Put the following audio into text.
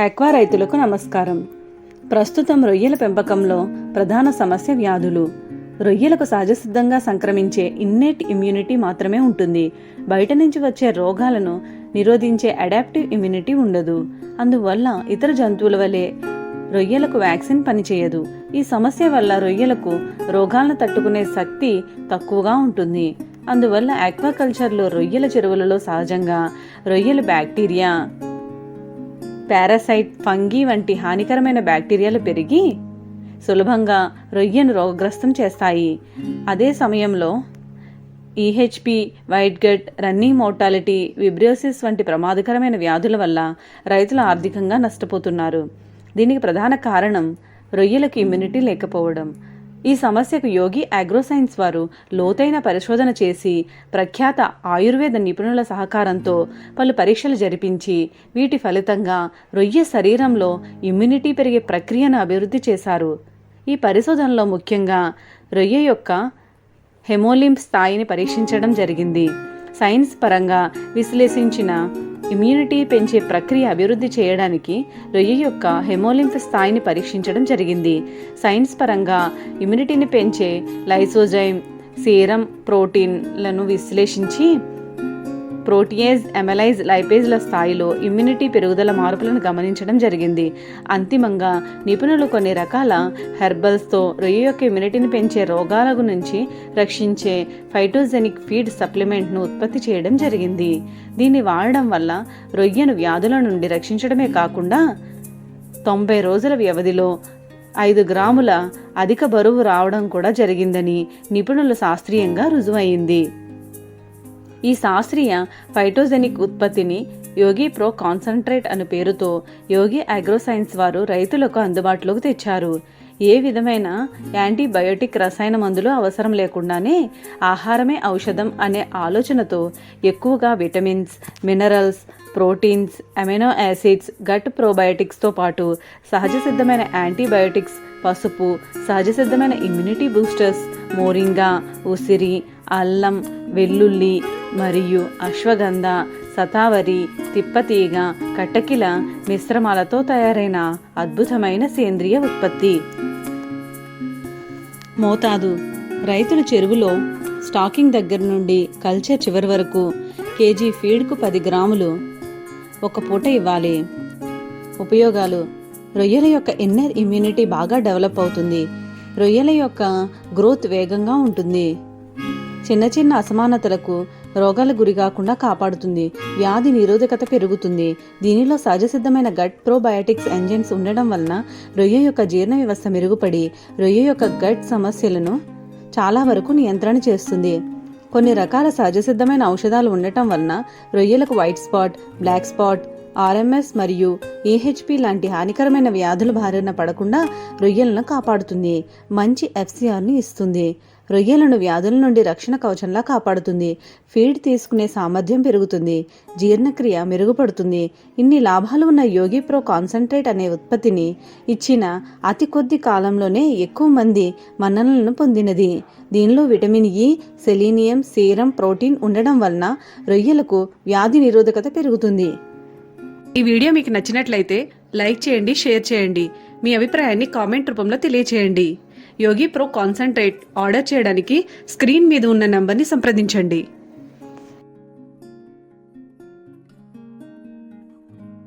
Aqua రైతులకు నమస్కారం. ప్రస్తుతం రొయ్యల పెంపకంలో ప్రధాన సమస్య వ్యాధులు. రొయ్యలకు సహజసిద్ధంగా సంక్రమించే ఇన్నేట్ ఇమ్యూనిటీ మాత్రమే ఉంటుంది. బయట నుంచి వచ్చే రోగాలను నిరోధించే అడాప్టివ్ ఇమ్యూనిటీ ఉండదు. అందువల్ల ఇతర జంతువుల వలె రొయ్యలకు వ్యాక్సిన్ పనిచేయదు. ఈ సమస్య వల్ల రొయ్యలకు రోగాలను తట్టుకునే శక్తి తక్కువగా ఉంటుంది. అందువల్ల ఆక్వాకల్చర్లో రొయ్యల చెరువులలో సహజంగా రొయ్యలు బ్యాక్టీరియా, పారాసైట్, ఫంగీ వంటి హానికరమైన బ్యాక్టీరియాలు పెరిగి సులభంగా రొయ్యను రోగగ్రస్తం చేస్తాయి. అదే సమయంలో EHP, white gut, running mortality, vibriosis వంటి ప్రమాదకరమైన వ్యాధుల వల్ల రైతులు ఆర్థికంగా నష్టపోతున్నారు. దీనికి ప్రధాన కారణం రొయ్యలకు ఇమ్యూనిటీ లేకపోవడం. ఈ సమస్యకు యోగి అగ్రోసైన్స్ వారు లోతైన పరిశోధన చేసి ప్రఖ్యాత ఆయుర్వేద నిపుణుల సహకారంతో పలు పరీక్షలు జరిపించి వీటి ఫలితంగా రొయ్య శరీరంలో ఇమ్యూనిటీ పెరిగే ప్రక్రియను అభివృద్ధి చేశారు. ఈ పరిశోధనలో ముఖ్యంగా రొయ్య యొక్క హెమోలింఫ్ స్థాయిని పరీక్షించడం జరిగింది. సైన్స్ పరంగా విశ్లేషించిన ఇమ్యూనిటీ పెంచే ప్రక్రియ అభివృద్ధి చేయడానికి రొయ్య యొక్క హెమోలింఫ్ స్థాయిని పరీక్షించడం జరిగింది. సైన్స్ పరంగా ఇమ్యూనిటీని పెంచే లైసోజైమ్, సీరం ప్రోటీన్లను విశ్లేషించి ప్రోటియేజ్, అమైలేజ్, లైపేజ్ల స్థాయిలో ఇమ్యూనిటీ పెరుగుదల మార్పులను గమనించడం జరిగింది. అంతిమంగా నిపుణులు కొన్ని రకాల హెర్బల్స్తో రొయ్య యొక్క ఇమ్యూనిటీని పెంచే రోగాల నుంచి రక్షించే ఫైటోజెనిక్ ఫీడ్ సప్లిమెంట్ను ఉత్పత్తి చేయడం జరిగింది. దీన్ని వాడడం వల్ల రొయ్యను వ్యాధుల నుండి రక్షించడమే కాకుండా 90 రోజుల వ్యవధిలో 5 గ్రాముల అధిక బరువు రావడం కూడా జరిగిందని నిపుణులు శాస్త్రీయంగా రుజువైంది. ఈ శాస్త్రీయ ఫైటోజెనిక్ ఉత్పత్తిని యోగి ప్రో కాన్సంట్రేట్ అనే పేరుతో యోగి అగ్రోసైన్స్ వారు రైతులకు అందుబాటులోకి తెచ్చారు. ఏ విధమైన యాంటీబయోటిక్ రసాయన మందులు అవసరం లేకుండానే ఆహారమే ఔషధం అనే ఆలోచనతో ఎక్కువగా vitamins, minerals, proteins, amino acids, gut ప్రోబయోటిక్స్తో పాటు సహజ సిద్ధమైన యాంటీబయోటిక్స్, పసుపు, సహజ సిద్ధమైన ఇమ్యూనిటీ బూస్టర్స్, మోరింగా, ఉసిరి, అల్లం, వెల్లుల్లి మరియు అశ్వగంధ, శతావరి, తిప్పతీగ, కట్టకిల మిశ్రమాలతో తయారైన అద్భుతమైన సేంద్రియ ఉత్పత్తి. మోతాదు: రైతులు చెరువులో స్టాకింగ్ దగ్గర నుండి కల్చర్ చివరి వరకు కేజీ ఫీడ్కు 10 గ్రాములు ఒక పూట ఇవ్వాలి. ఉపయోగాలు: రొయ్యల యొక్క ఇన్నర్ ఇమ్యూనిటీ బాగా డెవలప్ అవుతుంది. రొయ్యల యొక్క గ్రోత్ వేగంగా ఉంటుంది. చిన్న చిన్న అసమానతలకు రోగాల గురికాకుండా కాపాడుతుంది. వ్యాధి నిరోధకత పెరుగుతుంది. దీనిలో సహజసిద్ధమైన గట్ ప్రోబయోటిక్స్ ఎంజైమ్స్ ఉండడం వలన రొయ్య యొక్క జీర్ణ వ్యవస్థ మెరుగుపడి రొయ్య యొక్క గట్ సమస్యలను చాలా వరకు నియంత్రణ చేస్తుంది. కొన్ని రకాల సహజసిద్ధమైన ఔషధాలు ఉండటం వలన రొయ్యలకు white spot, black spot, RMS మరియు ఏహెచ్పి లాంటి హానికరమైన వ్యాధుల బారిన పడకుండా రొయ్యలను కాపాడుతుంది. మంచి ఎఫ్సిఆర్ని ఇస్తుంది. రొయ్యలను వ్యాధుల నుండి రక్షణ కవచంలా కాపాడుతుంది. ఫీడ్ తీసుకునే సామర్థ్యం పెరుగుతుంది. జీర్ణక్రియ మెరుగుపడుతుంది. ఇన్ని లాభాలు ఉన్న యోగి ప్రో కాన్సంట్రేట్ అనే ఉత్పత్తిని ఇచ్చిన అతి కొద్ది కాలంలోనే ఎక్కువ మంది మన్ననలను పొందినది. దీనిలో vitamin E, selenium, serum, protein ఉండడం వలన రొయ్యలకు వ్యాధి నిరోధకత పెరుగుతుంది. ఈ వీడియో మీకు నచ్చినట్లయితే లైక్ చేయండి, షేర్ చేయండి. మీ అభిప్రాయాన్ని కామెంట్ రూపంలో తెలియచేయండి. యోగి ప్రో కాన్సంట్రేట్ ఆర్డర్ చేయడానికి స్క్రీన్ మీద ఉన్న నంబర్ని సంప్రదించండి.